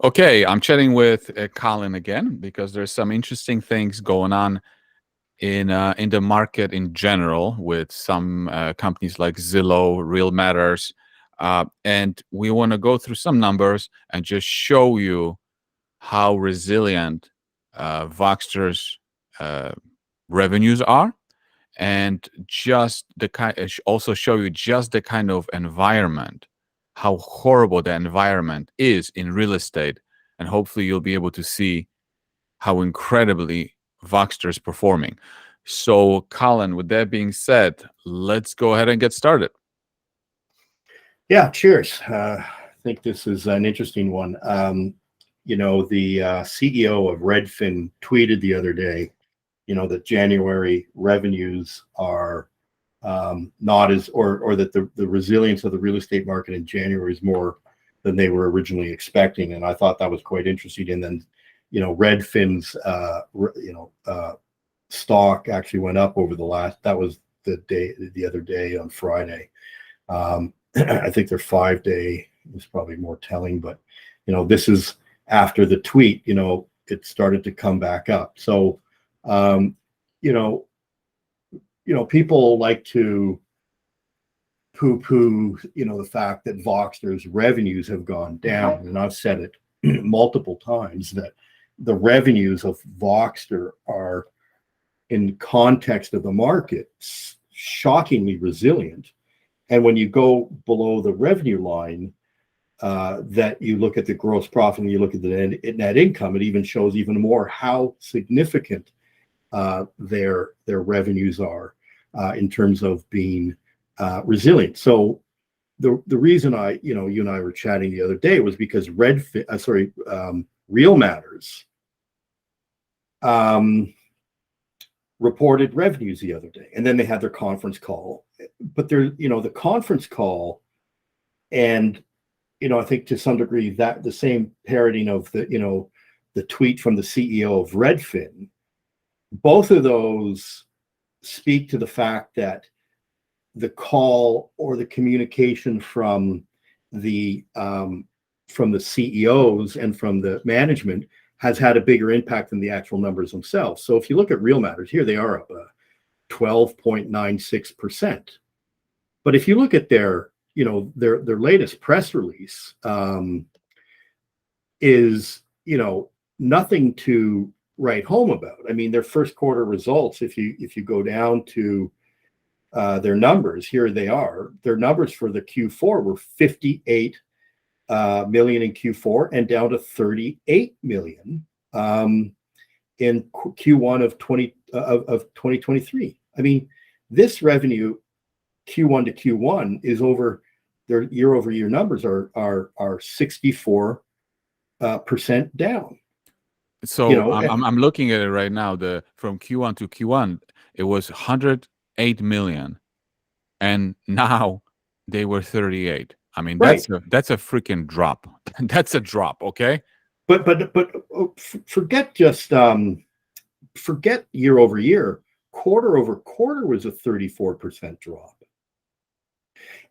Okay, I'm chatting with Colin again because there's some interesting things going on in the market in general with some companies like Zillow, Real Matters, and we want to go through some numbers and just show you how resilient Voxster's uh, revenues are, and just the kind also show you just the kind of environment, how horrible the environment is in real estate, and hopefully you'll be able to see how incredibly Voxter is performing. So, Colin, with that being said, let's go ahead and get started. Yeah, cheers. I think this is an interesting one. The CEO of Redfin tweeted the other day, that January revenues are not as, or that the resilience of the real estate market in January is more than they were originally expecting. And I thought that was quite interesting. And then, Redfin's, stock actually went up over that was the other day on Friday. I think their 5-day is probably more telling, but this is after the tweet, it started to come back up. So, people like to poo-poo, the fact that Voxter's revenues have gone down. And I've said it multiple times that the revenues of Voxter are, in context of the market, shockingly resilient. And when you go below the revenue line, that you look at the gross profit and you look at the net income, it even shows even more how significant their revenues are in terms of being resilient. So the reason you and I were chatting the other day was because Real Matters reported revenues the other day, and then they had their conference call. But the conference call, and I think to some degree that the same parroting of the tweet from the CEO of Redfin, both of those speak to the fact that the call or the communication from the CEOs and from the management has had a bigger impact than the actual numbers themselves. So if you look at Real Matters, here they are up 12.96%. But if you look at their latest press release, is nothing to write home about. I mean, their first quarter results, if you go down to their numbers, here they are. Their numbers for the Q4 were 58 million in Q4 and down to 38 million in Q1 of 2023. I mean, this revenue Q1 to Q1 is over. Their year-over-year numbers are 64% down. So I'm looking at it right now. From Q1 to Q1, it was 108 million, and now they were 38. I mean, that's a freaking drop. That's a drop, okay? But forget year over year. Quarter over quarter was a 34% drop.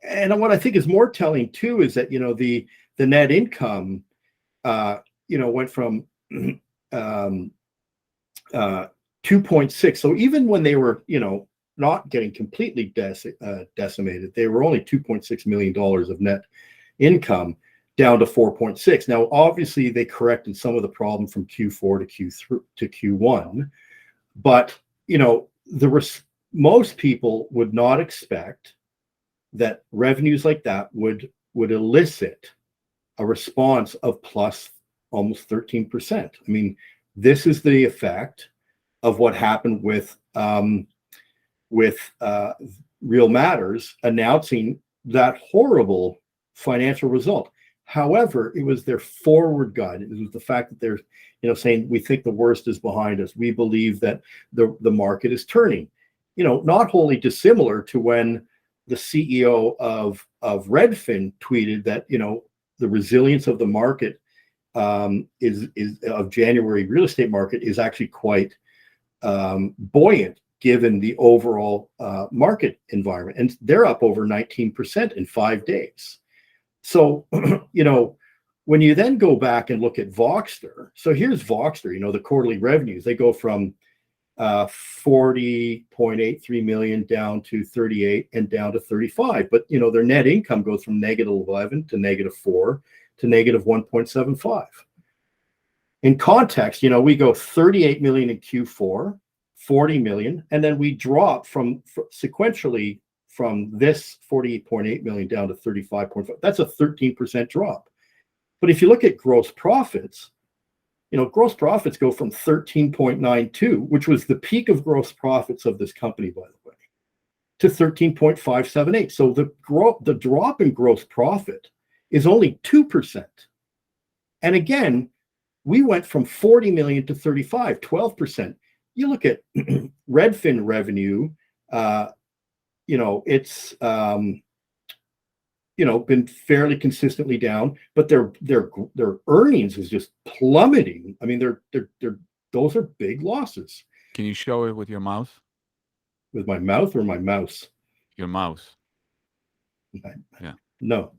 And what I think is more telling too is that the net income went from 2.6. So even when they were not getting completely decimated, they were only $2.6 million of net income, down to 4.6. Now, obviously, they corrected some of the problem from Q4 to Q1, but most people would not expect that revenues like that would elicit a response of plus almost 13%. I mean, this is the effect of what happened with Real Matters announcing that horrible financial result. However, it was their forward guidance. It was the fact that they're, saying we think the worst is behind us. We believe that the market is turning. Not wholly dissimilar to when the CEO of Redfin tweeted that the resilience of the market is of January real estate market is actually quite buoyant given the overall market environment, and they're up over 19% in 5 days. So When you then go back and look at Voxster, so here's Voxster, the quarterly revenues, they go from 40.83 million down to 38 and down to 35. But, their net income goes from -11 to -4 to -1.75. In context, we go 38 million in Q4, 40 million, and then we drop sequentially from this 48.8 million down to 35.5. That's a 13% drop. But if you look at gross profits, gross profits go from 13.92, which was the peak of gross profits of this company, by the way, to 13.578. So the drop in gross profit is only 2%. And again, we went from 40 million to 35, 12%. You look at Redfin revenue, it's been fairly consistently down, but their earnings is just plummeting. I mean, those are big losses. Can you show it with your mouse? With my mouth or my mouse? Your mouse. Yeah. No.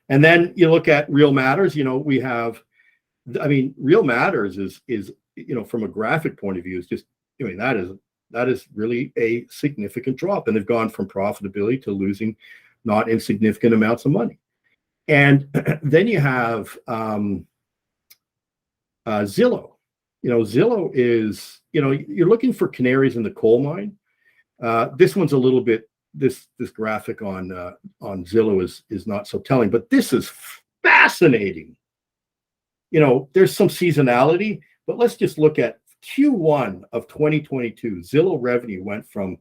And then you look at Real Matters. We have, Real Matters is from a graphic point of view, is just, that is really a significant drop, and they've gone from profitability to losing not insignificant amounts of money. And then you have Zillow. Zillow is, you're looking for canaries in the coal mine. This one's a little bit, this graphic on Zillow is not so telling, but this is fascinating. There's some seasonality, but let's just look at Q1 of 2022. Zillow revenue went from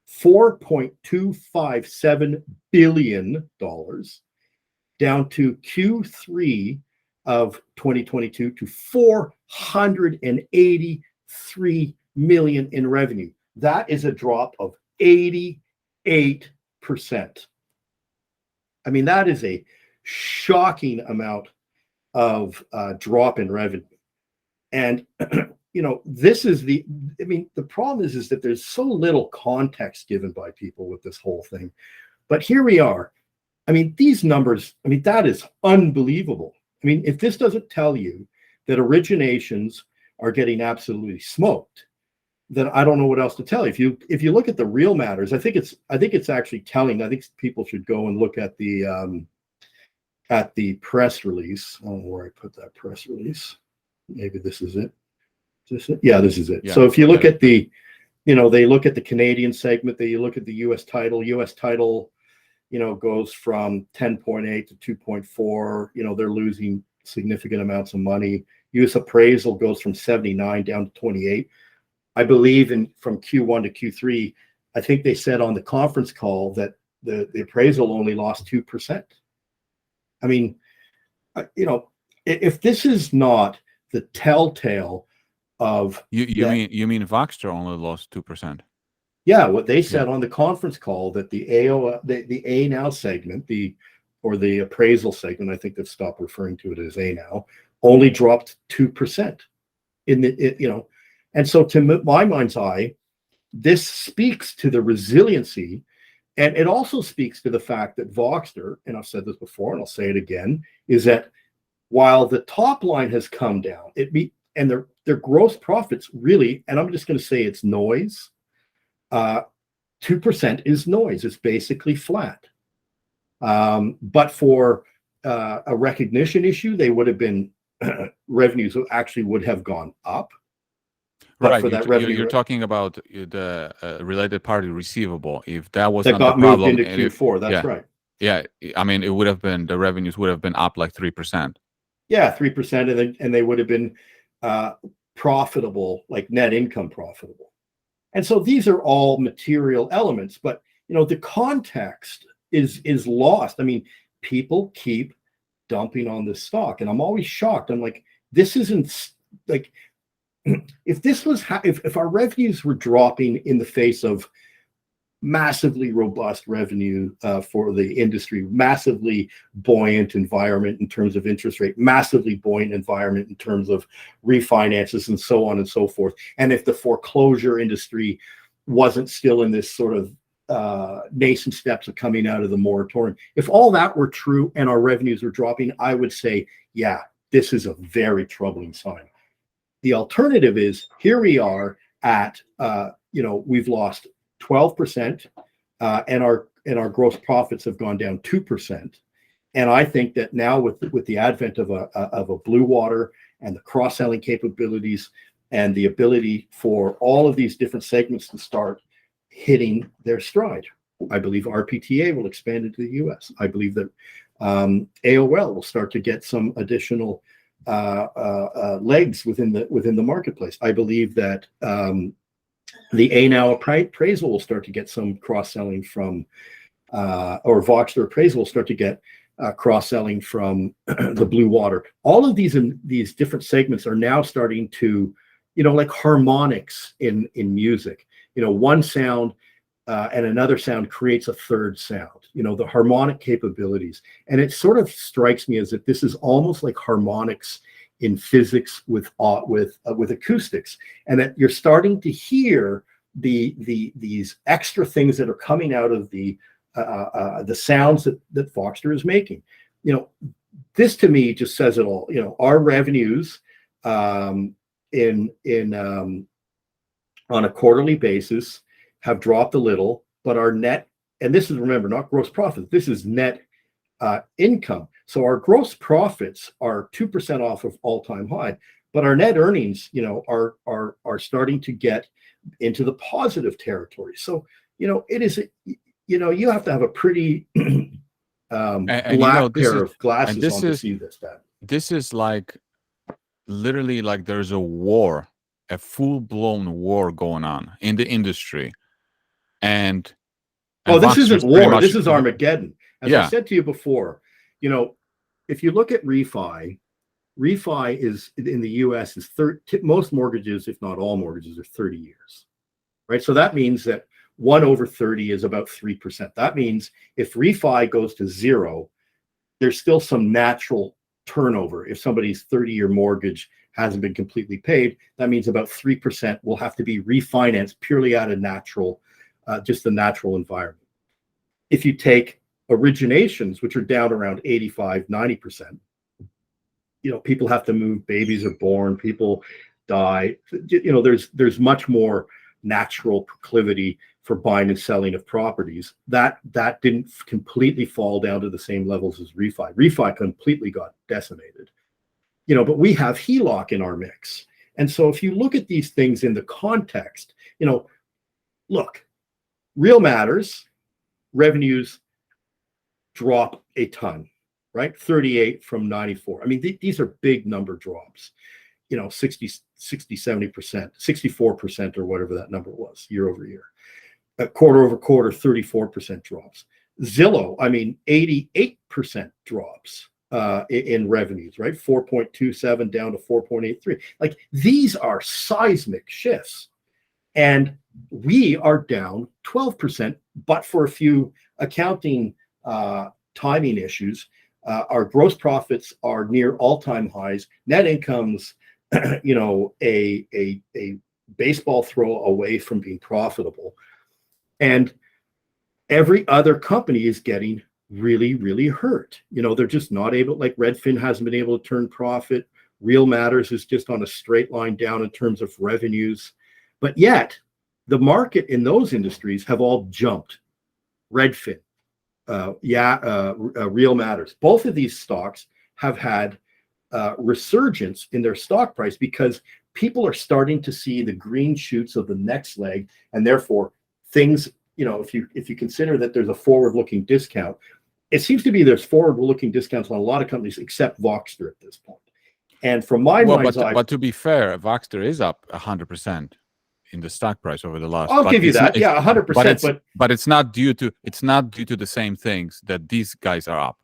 $4.257 billion down to Q3 of 2022 to $483 million in revenue. That is a drop of 88%. That is a shocking amount of drop in revenue. And this is the problem is that there's so little context given by people with this whole thing. But here we are. These numbers, that is unbelievable. If this doesn't tell you that originations are getting absolutely smoked, then I don't know what else to tell you. If you look at the Real Matters, I think it's actually telling. I think people should go and look at the press release. I don't know where I put that press release. Maybe this is it. Yeah, this is it. Yeah. So if you look at they look at the Canadian segment, you look at the U.S. title. U.S. title, goes from 10.8 to 2.4. They're losing significant amounts of money. U.S. appraisal goes from 79 down to 28. I believe from Q1 to Q3, I think they said on the conference call that the appraisal only lost 2%. If this is not the telltale of you mean Voxster only lost 2%? Yeah, what they said on the conference call, that the A now segment, or the appraisal segment, I think they've stopped referring to it as A now, only dropped 2% and so to my mind's eye, this speaks to the resiliency, and it also speaks to the fact that Voxster, and I've said this before and I'll say it again, is that while the top line has come down, and their gross profits really, and I'm just going to say it's noise. 2% is noise. It's basically flat. But for a recognition issue, they would have been revenues actually would have gone up. Right. For that revenue, you're talking about the related party receivable. If that was not the problem, moved into Q4, that's right. Yeah, it would have been, the revenues would have been up like 3%. Yeah, 3%, and they would have been profitable, like net income profitable. And so these are all material elements, but the context is lost. People keep dumping on this stock, and I'm always shocked. I'm like, this isn't like, if this was if our revenues were dropping in the face of massively robust revenue for the industry, massively buoyant environment in terms of interest rate, massively buoyant environment in terms of refinances and so on and so forth, and if the foreclosure industry wasn't still in this sort of nascent steps of coming out of the moratorium. If all that were true and our revenues are dropping, I would say, yeah, this is a very troubling sign. The alternative is here we are at, we've lost 12%, and our gross profits have gone down 2%. And I think that now with the advent of a blue water and the cross-selling capabilities and the ability for all of these different segments to start hitting their stride, I believe RPTA will expand into the US. I believe that AOL will start to get some additional legs within the marketplace. I believe that the ANOW appraisal will start to get some cross-selling from, or Voxster appraisal will start to get cross-selling from the blue water. All of these different segments are now starting to, like harmonics in music. One sound and another sound creates a third sound. The harmonic capabilities, and it sort of strikes me as if this is almost like harmonics in physics with acoustics, and that you're starting to hear these extra things that are coming out of the sounds that Voxster is making. This to me just says it all. Our revenues on a quarterly basis have dropped a little, but our net, and this is, remember, not gross profit, this is net income. So our gross profits are 2% off of all-time high, but our net earnings, are starting to get into the positive territory. So, it is, you have to have a pretty black pair of glasses on to see this, Dad. This is like literally like there's a war, a full-blown war going on in the industry. And this isn't war. This is Armageddon. As I said to you before, if you look at refi is in the U.S. is most mortgages, if not all mortgages, are 30 years, right? So that means that 1 over 30 is about 3%. That means if refi goes to zero, there's still some natural turnover. If somebody's 30-year mortgage hasn't been completely paid, that means about 3% will have to be refinanced purely out of just the natural environment. If you take originations, which are down around 85-90%, people have to move, babies are born, people die, there's much more natural proclivity for buying and selling of properties. That didn't completely fall down to the same levels as refi completely got decimated, but we have HELOC in our mix. And so if you look at these things in the context, look, Real Matters revenues drop a ton, right? 38 from 94. I mean, these are big number drops, 60, 70%, 64% or whatever that number was year over year. Quarter over quarter, 34% drops. Zillow, 88% drops in revenues, right? 4.27 down to 4.83. Like, these are seismic shifts. And we are down 12%, but for a few accounting timing issues, our gross profits are near all-time highs. Net income's, a baseball throw away from being profitable. And every other company is getting really, really hurt. They're just not able, like Redfin hasn't been able to turn profit. Real Matters is just on a straight line down in terms of revenues. But yet, the market in those industries have all jumped. Redfin, Real Matters. Both of these stocks have had resurgence in their stock price because people are starting to see the green shoots of the next leg, and therefore things, if you consider that there's a forward-looking discount, it seems to be there's forward-looking discounts on a lot of companies except Voxster at this point. And from my mind's eye, but to be fair, Voxster is up 100% in the stock price over the last. I'll give you that, 100%. But it's not due to the same things that these guys are up.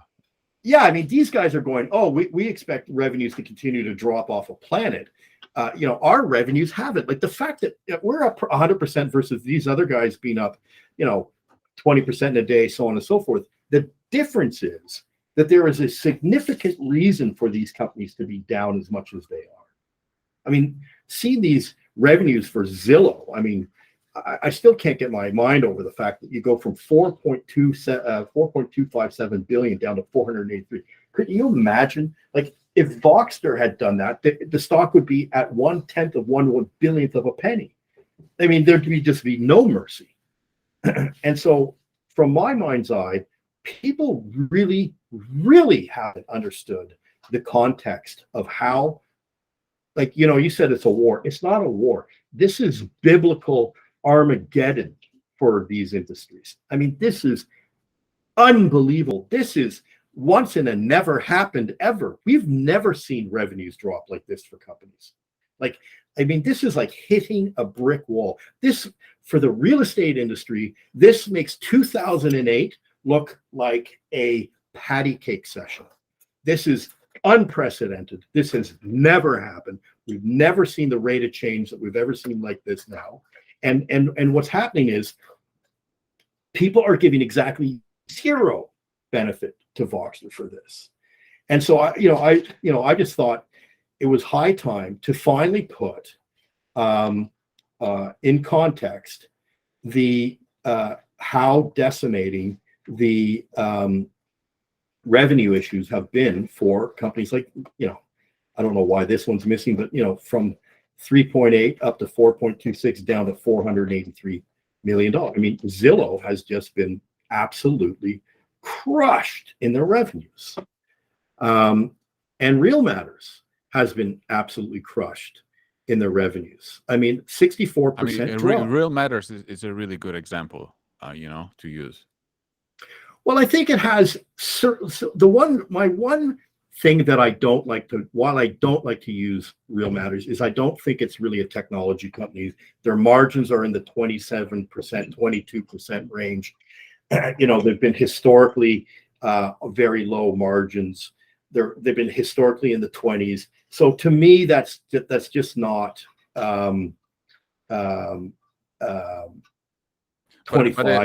Yeah, these guys are going, we expect revenues to continue to drop off a planet. Our revenues haven't. Like, the fact that we're up 100% versus these other guys being up, 20% in a day, so on and so forth. The difference is that there is a significant reason for these companies to be down as much as they are. See these revenues for Zillow. I still can't get my mind over the fact that you go from 4.257 billion down to 483. Could you imagine, like, if Voxster had done that, the stock would be at 1/10 of 1/1 billionth of a penny. I mean, there'd just be no mercy. And so, from my mind's eye, people really, really haven't understood the context of how, like, you said it's a war. It's not a war. This is biblical Armageddon for these industries. I mean, this is unbelievable. This is once in a never happened ever. We've never seen revenues drop like this for companies. Like, I mean, this is like hitting a brick wall. This, for the real estate industry, this makes 2008 look like a patty cake session. This is unprecedented. This has never happened. We've never seen the rate of change that we've ever seen like this now. And what's happening is people are giving exactly zero benefit to Voxster for this. And so I just thought it was high time to finally put in context the how decimating the revenue issues have been for companies like, I don't know why this one's missing, but from 3.8 up to 4.26 down to $483 million. I mean, Zillow has just been absolutely crushed in their revenues. And Real Matters has been absolutely crushed in their revenues. I mean, 64% drop. Real Matters is a really good example, to use. Well, I think it has my one thing that I don't like to, while I don't like to use Real Matters, is I don't think it's really a technology company. Their margins are in the 27%, 22% range. They've been historically very low margins. They've been historically in the 20s. So to me, that's just not 25.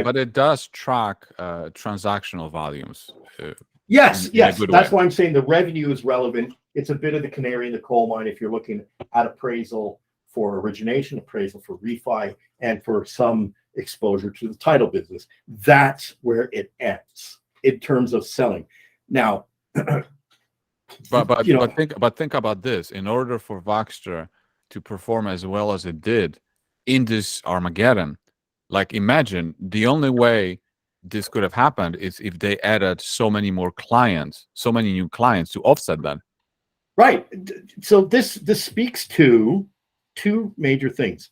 But it does track transactional volumes. Yes. That's why I'm saying the revenue is relevant. It's a bit of the canary in the coal mine if you're looking at appraisal for origination, appraisal for refi, and for some exposure to the title business. That's where it ends in terms of selling. Now, but think about this. In order for Voxster to perform as well as it did in this Armageddon, like, imagine the only way this could have happened is if they added so many more clients, so many new clients to offset that. Right. So this speaks to two major things: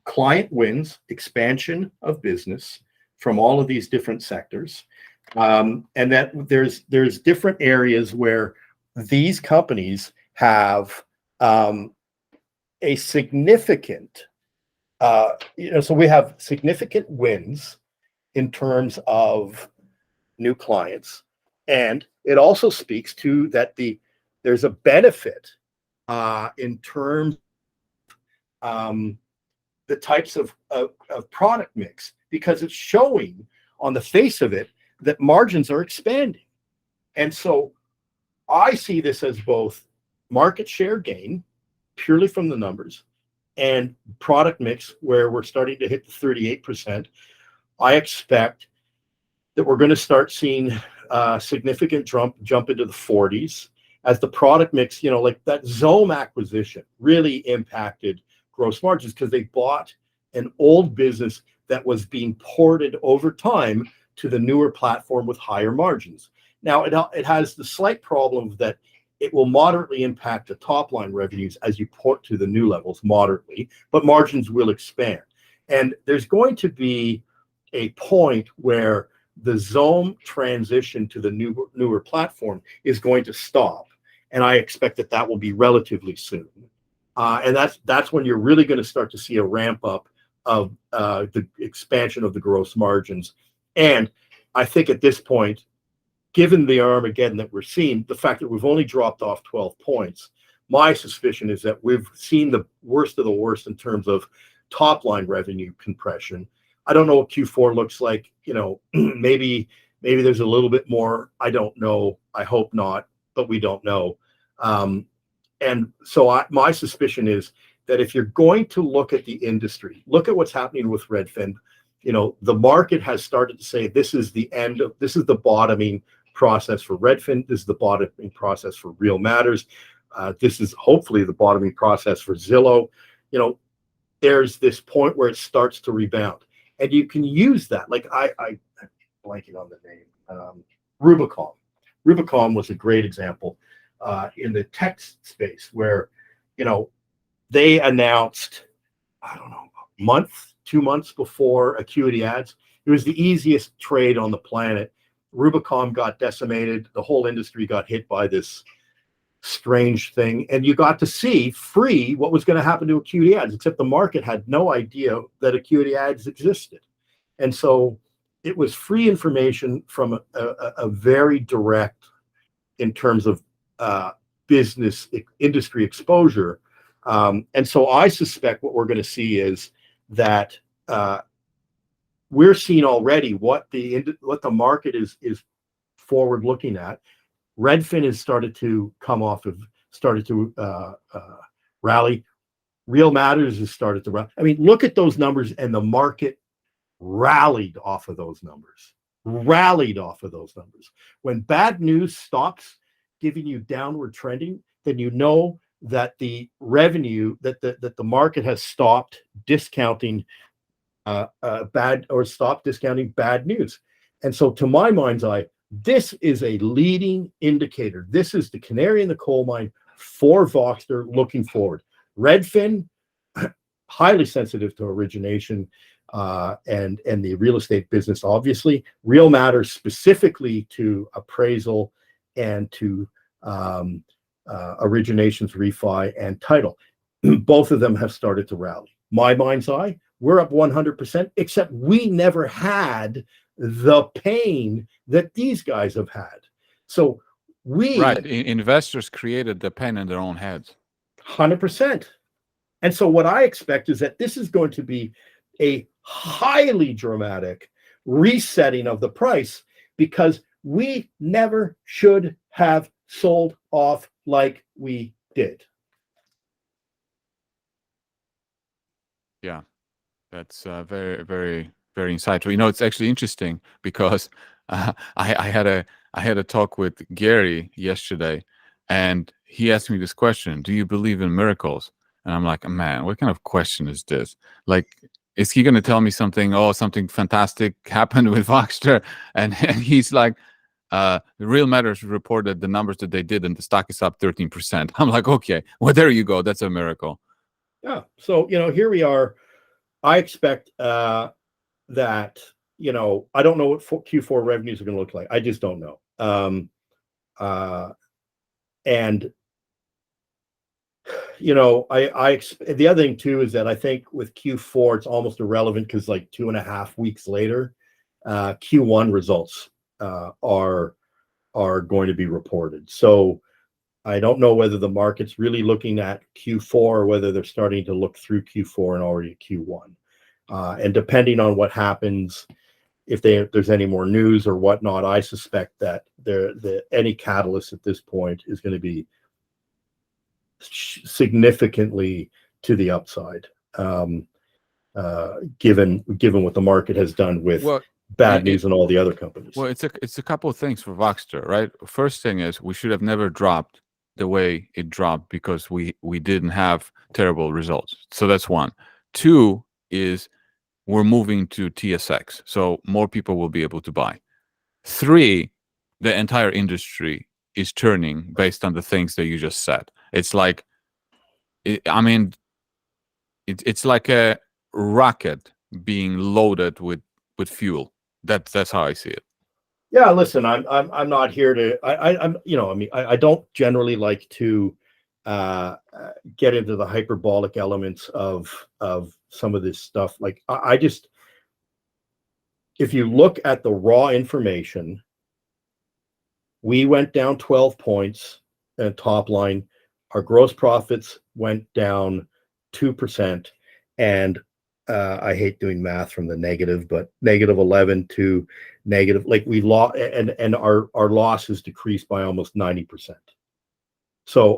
client wins, expansion of business from all of these different sectors, and that there's different areas where these companies have a significant. So we have significant wins in terms of new clients, and it also speaks to that there's a benefit in terms the types of product mix, because it's showing on the face of it that margins are expanding. And so I see this as both market share gain purely from the numbers and product mix, where we're starting to hit the 38%. I expect that we're going to start seeing significant jump into the 40s as the product mix, like that Zome acquisition really impacted gross margins because they bought an old business that was being ported over time to the newer platform with higher margins. Now, it has the slight problem that it will moderately impact the top line revenues as you port to the new levels moderately, but margins will expand. And there's going to be a point where the Zome transition to the newer platform is going to stop. And I expect that will be relatively soon. And that's when you're really going to start to see a ramp up of the expansion of the gross margins. And I think at this point, given the Armageddon that we're seeing, the fact that we've only dropped off 12 points, my suspicion is that we've seen the worst of the worst in terms of top line revenue compression. I don't know what Q4 looks like. Maybe there's a little bit more. I don't know. I hope not, but we don't know. And so my suspicion is that if you're going to look at the industry, look at what's happening with Redfin. The market has started to say this is the bottoming process for Redfin. This is the bottoming process for Real Matters. This is hopefully the bottoming process for Zillow. There's this point where it starts to rebound, and you can use that. Like I'm blanking on the name. Rubicon. Rubicon was a great example in the tech space where, they announced, I don't know, 2 months before Acuity Ads. It was the easiest trade on the planet. Rubicon got decimated. The whole industry got hit by this strange thing. And you got to see free what was going to happen to Acuity Ads, except the market had no idea that Acuity Ads existed. And so it was free information from a very direct, in terms of business industry exposure. And so I suspect what we're going to see is that we're seeing already what the market is forward looking at. Redfin has started to rally. Real Matters has started to rally. I mean, look at those numbers, and the market rallied off of those numbers. When bad news stops giving you downward trending, then you know that the revenue that the market has stopped discounting stopped discounting bad news. And so to my mind's eye, this is a leading indicator. This is the canary in the coal mine for Voxster looking forward. Redfin, highly sensitive to origination and the real estate business, obviously. Real Matters specifically to appraisal and to originations, refi, and title. Both of them have started to rally. My mind's eye, we're up 100%, except we never had the pain that these guys have had. So investors created the pain in their own heads. 100%. And so what I expect is that this is going to be a highly dramatic resetting of the price, because we never should have sold off like we did. Yeah, that's very, very, very insightful. It's actually interesting because I had a talk with Gary yesterday, and he asked me this question: do you believe in miracles? And I'm like, man, what kind of question is this? Like, is he going to tell me something fantastic happened with Voxster? And he's like, the Real Matters reported the numbers that they did, and the stock is up 13%. I'm like, okay, well, there you go. That's a miracle. Yeah. So, here we are. I expect that, I don't know what Q4 revenues are going to look like. I just don't know. And the other thing too is that I think with Q4 it's almost irrelevant, because like 2.5 weeks later, Q1 results are going to be reported. So I don't know whether the market's really looking at Q4 or whether they're starting to look through Q4 and already at Q1. And depending on what happens, if there's any more news or whatnot, I suspect that any catalyst at this point is going to be significantly to the upside, given what the market has done with bad news and all the other companies. Well, it's a couple of things for Voxster, right? First thing is, we should have never dropped the way it dropped because we didn't have terrible results. So that's one. Two is we're moving to TSX, so more people will be able to buy. Three, the entire industry is turning based on the things that you just said. It's like, it's like a rocket being loaded with fuel. That's how I see it. Yeah, listen, I'm not here to I don't generally like to get into the hyperbolic elements of some of this stuff. Like I just, if you look at the raw information, we went down 12 points at top line. Our gross profits went down 2%, and I hate doing math from the negative, but -11 to negative, like we lost, and our losses decreased by almost 90%. So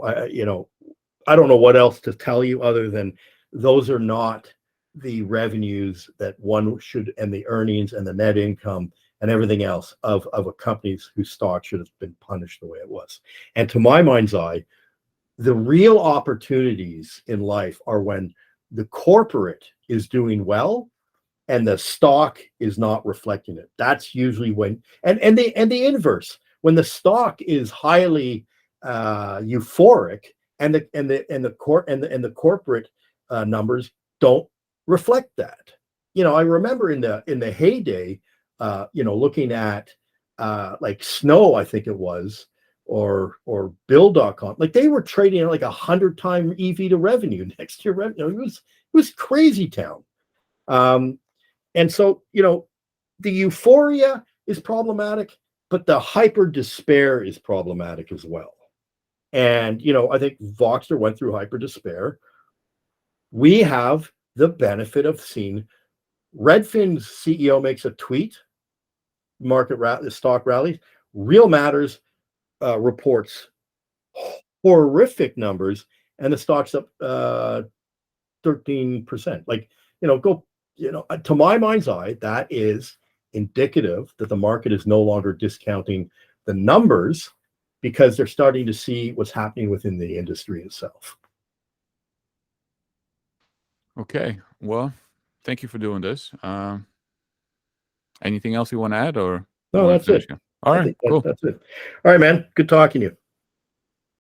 I don't know what else to tell you other than those are not the revenues that one should, and the earnings and the net income and everything else of a company whose stock should have been punished the way it was. And to my mind's eye, the real opportunities in life are when the corporate is doing well and the stock is not reflecting it. That's usually when, and the inverse, when the stock is highly euphoric and the corporate numbers don't reflect that. I remember in the heyday, looking at like Snow, I think it was, or Bill.com, like they were trading at like 100-time EV to revenue, next year revenue. It was crazy town. And so, the euphoria is problematic, but the hyper despair is problematic as well. And, I think Voxster went through hyper despair. We have the benefit of seeing Redfin's CEO makes a tweet, the stock rallies. Real Matters reports horrific numbers, and the stock's up 13%. Like, to my mind's eye, that is indicative that the market is no longer discounting the numbers because they're starting to see what's happening within the industry itself. Okay. Well, thank you for doing this. Anything else you want to add, or No, that's it. All right, cool. That's it. All right, man. Good talking to you.